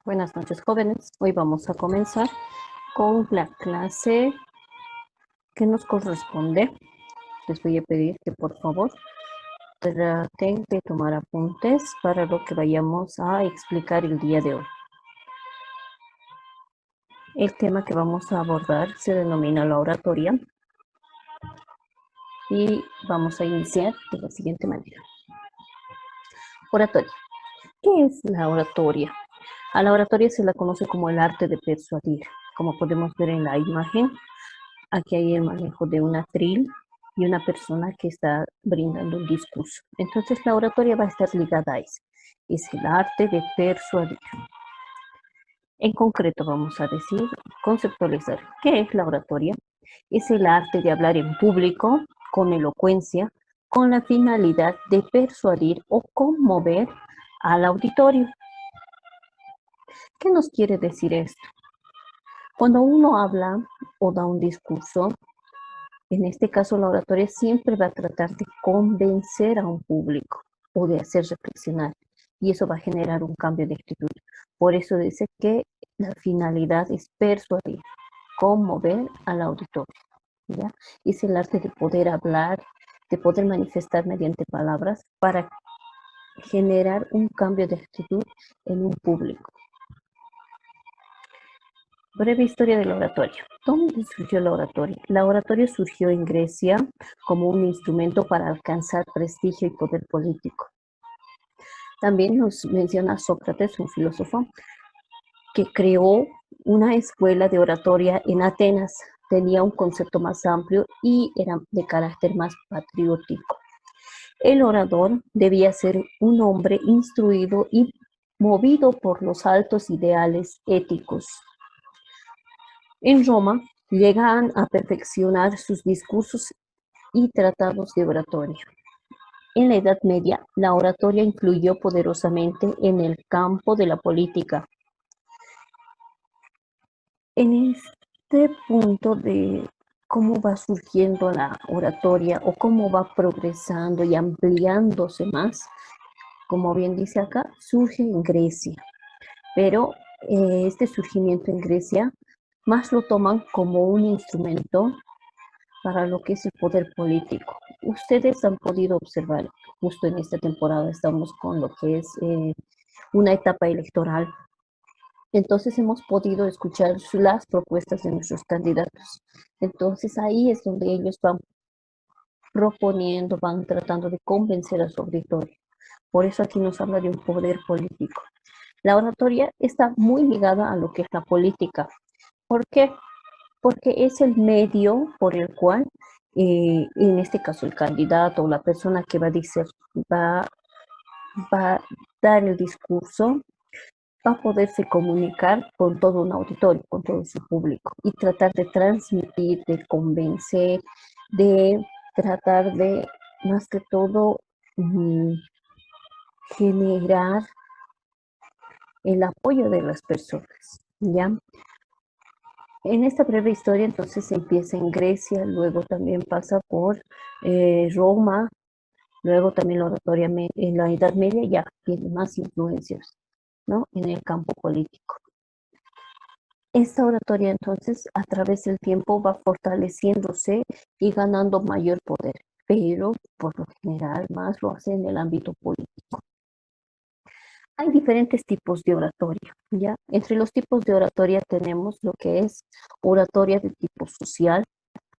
Buenas noches, jóvenes. Hoy vamos a comenzar con la clase que nos corresponde. Les voy a pedir que por favor traten de tomar apuntes para lo que vayamos a explicar el día de hoy. El tema que vamos a abordar se denomina la oratoria y vamos a iniciar de la siguiente manera. Oratoria. ¿Qué es la oratoria? A la oratoria se la conoce como el arte de persuadir. Como podemos ver en la imagen, aquí hay el manejo de un atril y una persona que está brindando un discurso. Entonces la oratoria va a estar ligada a eso. Es el arte de persuadir. En concreto vamos a decir, conceptualizar, ¿qué es la oratoria? Es el arte de hablar en público, con elocuencia, con la finalidad de persuadir o conmover al auditorio. ¿Qué nos quiere decir esto? Cuando uno habla o da un discurso, en este caso la oratoria siempre va a tratar de convencer a un público o de hacer reflexionar, y eso va a generar un cambio de actitud. Por eso dice que la finalidad es persuadir, conmover al auditorio, ¿ya? Es el arte de poder hablar, de poder manifestar mediante palabras para generar un cambio de actitud en un público. Breve historia de la oratoria. ¿Dónde surgió la oratoria? La oratoria surgió en Grecia como un instrumento para alcanzar prestigio y poder político. También nos menciona Sócrates, un filósofo, que creó una escuela de oratoria en Atenas. Tenía un concepto más amplio y era de carácter más patriótico. El orador debía ser un hombre instruido y movido por los altos ideales éticos. En Roma llegan a perfeccionar sus discursos y tratados de oratoria. En la Edad Media, la oratoria influyó poderosamente en el campo de la política. En este punto de cómo va surgiendo la oratoria o cómo va progresando y ampliándose más, como bien dice acá, surge en Grecia. Pero este surgimiento en Grecia más lo toman como un instrumento para lo que es el poder político. Ustedes han podido observar, justo en esta temporada estamos con lo que es una etapa electoral. Entonces hemos podido escuchar las propuestas de nuestros candidatos. Entonces ahí es donde ellos van proponiendo, van tratando de convencer a su auditorio. Por eso aquí nos habla de un poder político. La oratoria está muy ligada a lo que es la política. ¿Por qué? Porque es el medio por el cual, en este caso, el candidato o la persona que va a decir, va, va a dar el discurso, va a poderse comunicar con todo un auditorio, con todo su público y tratar de transmitir, de convencer, de tratar de, más que todo, generar el apoyo de las personas, ¿ya? En esta breve historia entonces empieza en Grecia, luego también pasa por Roma, luego también la oratoria en la Edad Media ya tiene más influencias, ¿no? En el campo político. Esta oratoria entonces a través del tiempo va fortaleciéndose y ganando mayor poder, pero por lo general más lo hace en el ámbito político. Hay diferentes tipos de oratoria, ¿ya? Entre los tipos de oratoria tenemos lo que es oratoria de tipo social,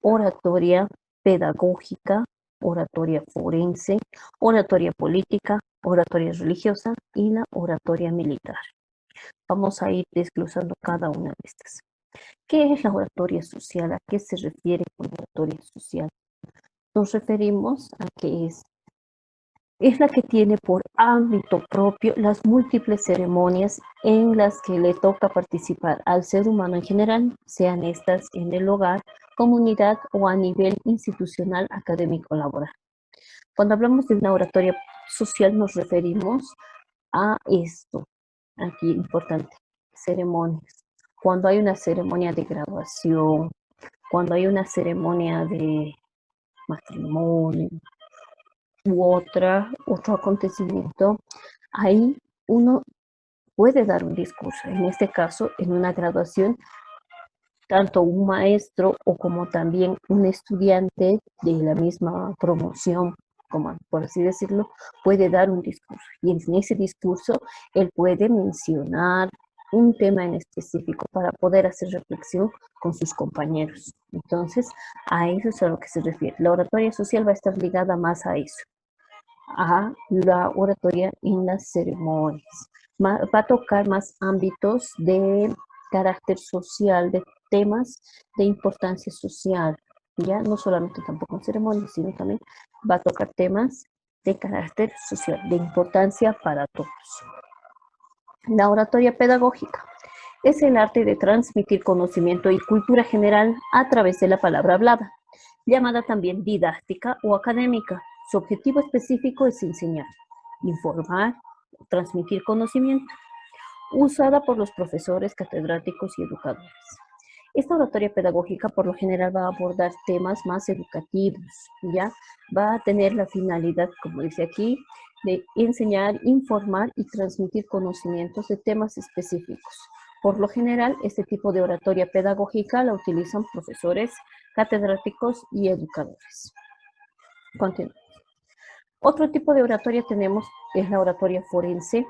oratoria pedagógica, oratoria forense, oratoria política, oratoria religiosa y la oratoria militar. Vamos a ir desglosando cada una de estas. ¿Qué es la oratoria social? ¿A qué se refiere con oratoria social? Nos referimos a que es la que tiene por ámbito propio las múltiples ceremonias en las que le toca participar al ser humano en general, sean estas en el hogar, comunidad o a nivel institucional, académico, laboral. Cuando hablamos de una oratoria social nos referimos a esto, aquí importante, ceremonias. Cuando hay una ceremonia de graduación, cuando hay una ceremonia de matrimonio, u otro acontecimiento, ahí uno puede dar un discurso. En este caso, en una graduación, tanto un maestro o como también un estudiante de la misma promoción, como por así decirlo, puede dar un discurso. Y en ese discurso él puede mencionar un tema en específico para poder hacer reflexión con sus compañeros. Entonces, a eso es a lo que se refiere. La oratoria social va a estar ligada más a eso, a la oratoria en las ceremonias. Va a tocar más ámbitos de carácter social, de temas de importancia social, ya no solamente tampoco en ceremonias, sino también va a tocar temas de carácter social, de importancia para todos. La oratoria pedagógica es el arte de transmitir conocimiento y cultura general a través de la palabra hablada, llamada también didáctica o académica. Su objetivo específico es enseñar, informar, transmitir conocimiento, usada por los profesores, catedráticos y educadores. Esta oratoria pedagógica por lo general va a abordar temas más educativos, ¿ya? Va a tener la finalidad, como dice aquí, de enseñar, informar y transmitir conocimientos de temas específicos. Por lo general, este tipo de oratoria pedagógica la utilizan profesores, catedráticos y educadores. Continuamos. Otro tipo de oratoria tenemos es la oratoria forense.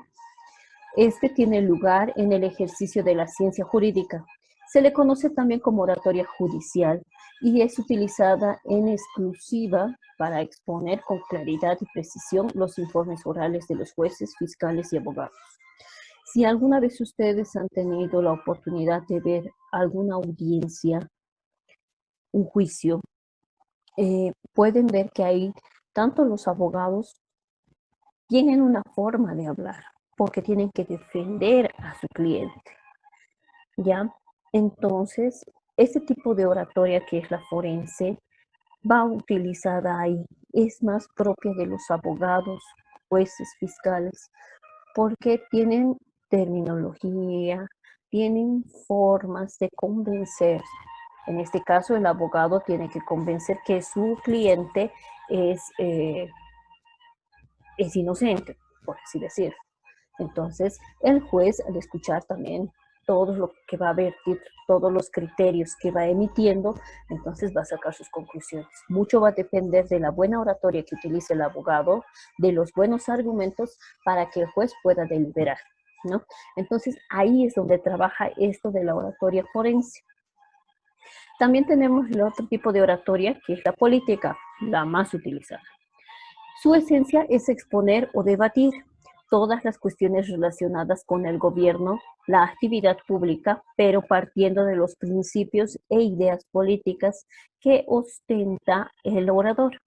Este tiene lugar en el ejercicio de la ciencia jurídica. Se le conoce también como oratoria judicial y es utilizada en exclusiva para exponer con claridad y precisión los informes orales de los jueces, fiscales y abogados. Si alguna vez ustedes han tenido la oportunidad de ver alguna audiencia, un juicio, pueden ver que ahí tanto los abogados tienen una forma de hablar porque tienen que defender a su cliente, ¿ya? Entonces, este tipo de oratoria que es la forense va utilizada ahí, es más propia de los abogados, jueces, fiscales, porque tienen terminología, tienen formas de convencer. En este caso, el abogado tiene que convencer que su cliente es inocente, por así decirlo. Entonces, el juez, al escuchar también todo lo que va a vertir, todos los criterios que va emitiendo, entonces va a sacar sus conclusiones. Mucho va a depender de la buena oratoria que utilice el abogado, de los buenos argumentos para que el juez pueda deliberar, ¿no? Entonces, ahí es donde trabaja esto de la oratoria forense. También tenemos el otro tipo de oratoria, que es la política, la más utilizada. Su esencia es exponer o debatir todas las cuestiones relacionadas con el gobierno, la actividad pública, pero partiendo de los principios e ideas políticas que ostenta el orador.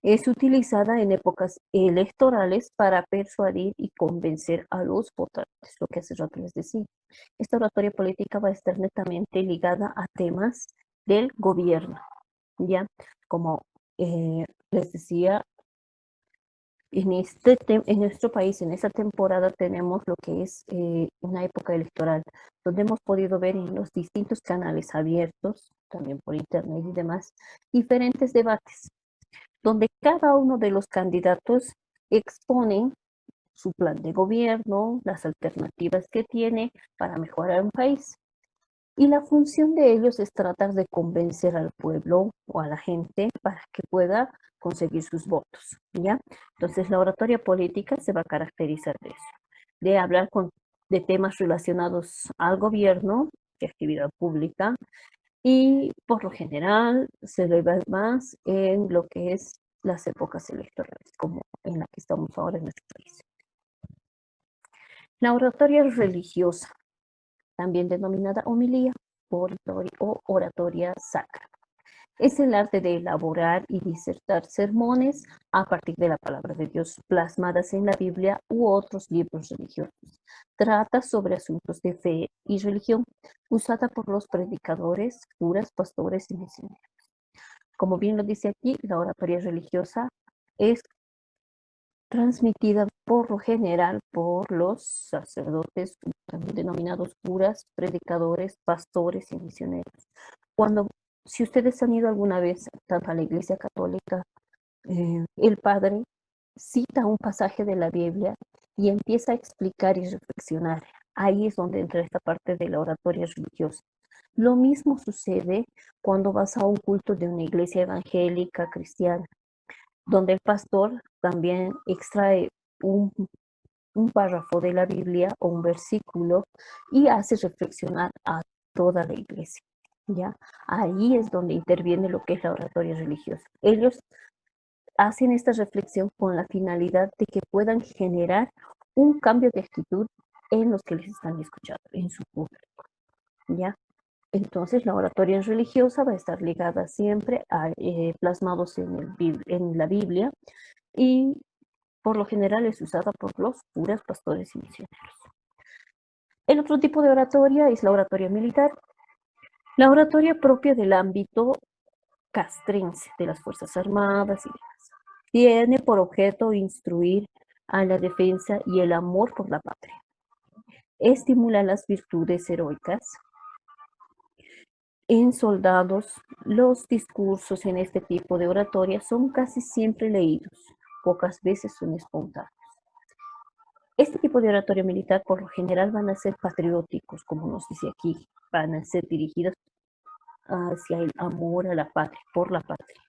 Es utilizada en épocas electorales para persuadir y convencer a los votantes, lo que hace rato les decía. Esta oratoria política va a estar netamente ligada a temas del gobierno, ¿ya? Como les decía, en nuestro país, en esta temporada, tenemos lo que es una época electoral, donde hemos podido ver en los distintos canales abiertos, también por internet y demás, diferentes debates, donde cada uno de los candidatos exponen su plan de gobierno, las alternativas que tiene para mejorar un país. Y la función de ellos es tratar de convencer al pueblo o a la gente para que pueda conseguir sus votos, ¿ya? Entonces, la oratoria política se va a caracterizar de eso, de hablar de temas relacionados al gobierno, de actividad pública, y por lo general se le va más en lo que es las épocas electorales, como en la que estamos ahora en nuestro país. La oratoria religiosa, también denominada homilía o oratoria sacra. Es el arte de elaborar y disertar sermones a partir de la palabra de Dios plasmadas en la Biblia u otros libros religiosos. Trata sobre asuntos de fe y religión, usada por los predicadores, curas, pastores y misioneros. Como bien lo dice aquí, la oratoria religiosa es transmitida por lo general por los sacerdotes, también denominados curas, predicadores, pastores y misioneros. Si ustedes han ido alguna vez tanto a la Iglesia Católica, el padre cita un pasaje de la Biblia y empieza a explicar y reflexionar. Ahí es donde entra esta parte de la oratoria religiosa. Lo mismo sucede cuando vas a un culto de una iglesia evangélica cristiana, donde el pastor también extrae un, un párrafo de la Biblia o un versículo y hace reflexionar a toda la iglesia. ¿Ya? Ahí es donde interviene lo que es la oratoria religiosa. Ellos hacen esta reflexión con la finalidad de que puedan generar un cambio de actitud en los que les están escuchando, en su público, ¿ya? Entonces, la oratoria religiosa va a estar ligada siempre a plasmados en la Biblia y por lo general es usada por los curas, pastores y misioneros. El otro tipo de oratoria es la oratoria militar, la oratoria propia del ámbito castrense de las Fuerzas Armadas y demás. Tiene por objeto instruir a la defensa y el amor por la patria. Estimula las virtudes heroicas. En soldados, los discursos en este tipo de oratoria son casi siempre leídos, pocas veces son espontáneos. Este tipo de oratoria militar por lo general van a ser patrióticos, como nos dice aquí, van a ser dirigidos hacia el amor a la patria, por la patria.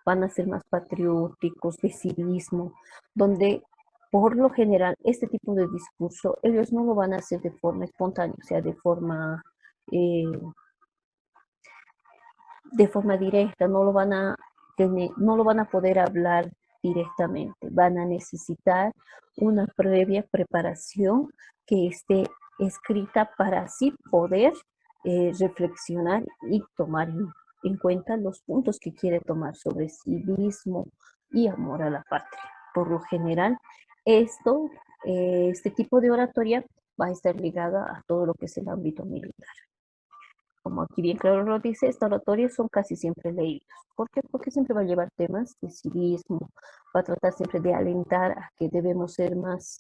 Van a ser más patrióticos, de civismo, donde por lo general este tipo de discurso ellos no lo van a hacer de forma espontánea, o sea, eh, de forma directa, no lo van a tener, no lo van a poder hablar directamente, van a necesitar una previa preparación que esté escrita para así poder reflexionar y tomar en cuenta los puntos que quiere tomar sobre civismo y amor a la patria. Por lo general, este tipo de oratoria va a estar ligada a todo lo que es el ámbito militar. Como aquí bien claro lo dice, esta oratoria son casi siempre leídos. ¿Por qué? Porque siempre va a llevar temas de civismo, va a tratar siempre de alentar a que debemos ser más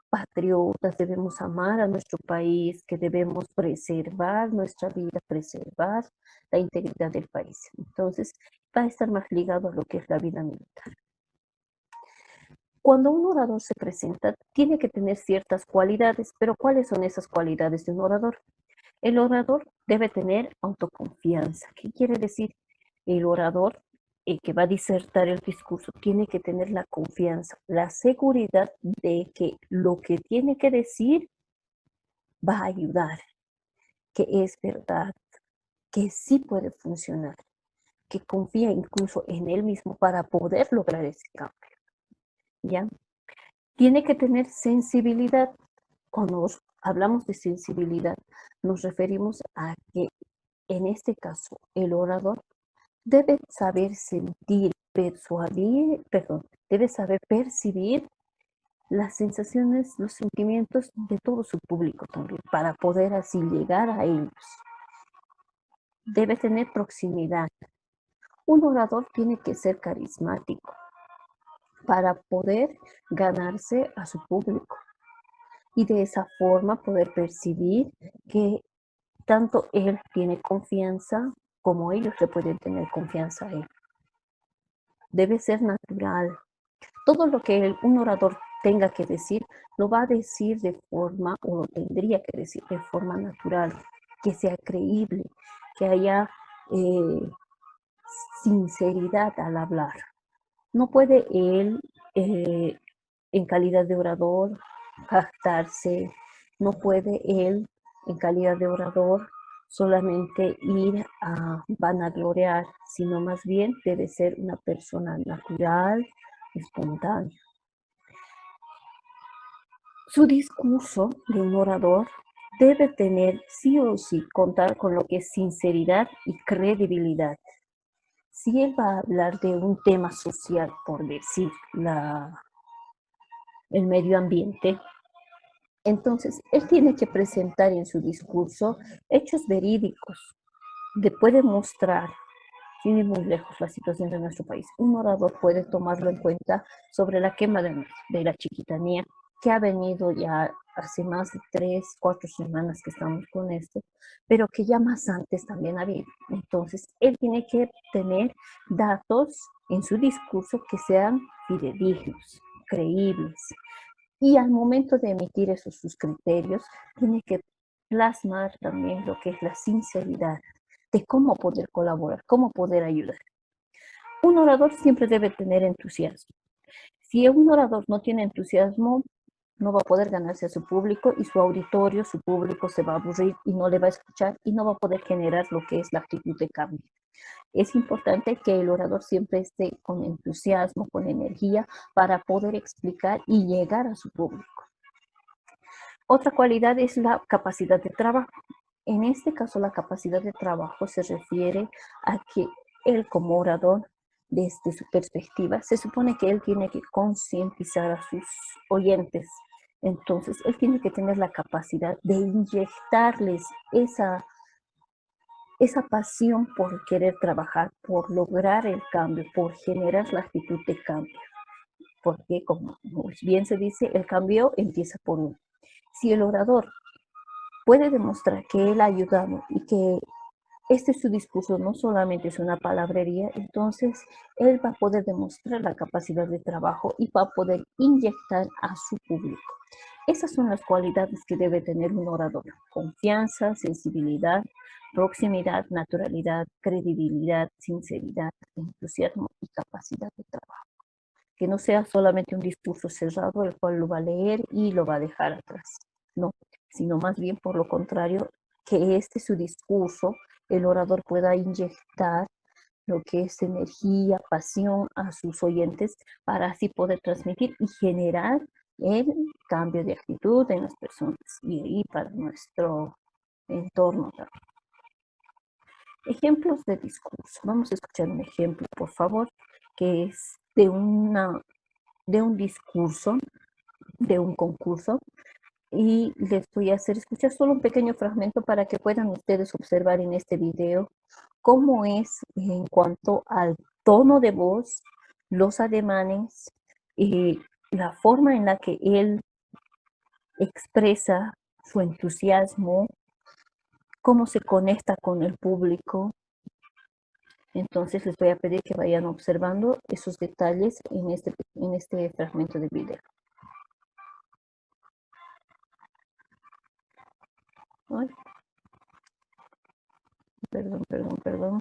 patriotas, debemos amar a nuestro país, que debemos preservar nuestra vida, preservar la integridad del país. Entonces, va a estar más ligado a lo que es la vida militar. Cuando un orador se presenta, tiene que tener ciertas cualidades, pero ¿cuáles son esas cualidades de un orador? El orador debe tener autoconfianza. ¿Qué quiere decir? El orador que va a disertar el discurso tiene que tener la confianza, la seguridad de que lo que tiene que decir va a ayudar, que es verdad, que sí puede funcionar, que confía incluso en él mismo para poder lograr ese cambio. ¿Ya? Tiene que tener sensibilidad. Cuando hablamos de sensibilidad, nos referimos a que en este caso el orador debe saber sentir, persuadir, perdón, debe saber percibir las sensaciones, los sentimientos de todo su público también, para poder así llegar a ellos. Debe tener proximidad. Un orador tiene que ser carismático para poder ganarse a su público y de esa forma poder percibir que tanto él tiene confianza como ellos le pueden tener confianza a él. Debe ser natural. Todo lo que un orador tenga que decir, lo va a decir de forma, o lo tendría que decir de forma natural, que sea creíble, que haya sinceridad al hablar. No puede él, en calidad de orador, jactarse, no puede él, en calidad de orador, solamente ir a vanagloriar, sino más bien debe ser una persona natural, espontánea. Su discurso de un orador debe tener sí o sí contar con lo que es sinceridad y credibilidad. Si él va a hablar de un tema social, por decir, el medio ambiente, entonces él tiene que presentar en su discurso hechos verídicos, puede mostrar, sin ir muy lejos, la situación de nuestro país. Un orador puede tomarlo en cuenta sobre la quema de la Chiquitanía, que ha venido ya hace más de 3, 4 semanas que estamos con esto, pero que ya más antes también ha habido. Entonces, él tiene que tener datos en su discurso que sean fidedignos, creíbles, Y al momento de emitir esos sus criterios, tiene que plasmar también lo que es la sinceridad de cómo poder colaborar, cómo poder ayudar. Un orador siempre debe tener entusiasmo. Si un orador no tiene entusiasmo, no va a poder ganarse a su público y su auditorio, su público se va a aburrir y no le va a escuchar y no va a poder generar lo que es la actitud de cambio. Es importante que el orador siempre esté con entusiasmo, con energía para poder explicar y llegar a su público. Otra cualidad es la capacidad de trabajo. En este caso, la capacidad de trabajo se refiere a que él como orador, desde su perspectiva, se supone que él tiene que concientizar a sus oyentes. Entonces, él tiene que tener la capacidad de inyectarles esa pasión por querer trabajar, por lograr el cambio, por generar la actitud de cambio. Porque, como bien se dice, el cambio empieza por uno. Si el orador puede demostrar que él ha ayudado y que este su discurso no solamente es una palabrería, entonces él va a poder demostrar la capacidad de trabajo y va a poder inyectar a su público. Esas son las cualidades que debe tener un orador: confianza, sensibilidad, proximidad, naturalidad, credibilidad, sinceridad, entusiasmo y capacidad de trabajo. Que no sea solamente un discurso cerrado, el cual lo va a leer y lo va a dejar atrás. No, sino más bien por lo contrario, que su discurso, el orador pueda inyectar lo que es energía, pasión a sus oyentes para así poder transmitir y generar el cambio de actitud en las personas y para nuestro entorno también. Ejemplos de discurso. Vamos a escuchar un ejemplo, por favor, que es de un discurso, de un concurso, y les voy a hacer escuchar solo un pequeño fragmento para que puedan ustedes observar en este video cómo es en cuanto al tono de voz, los ademanes y la forma en la que él expresa su entusiasmo, cómo se conecta con el público. Entonces les voy a pedir que vayan observando esos detalles en este fragmento de video. Ay, perdón.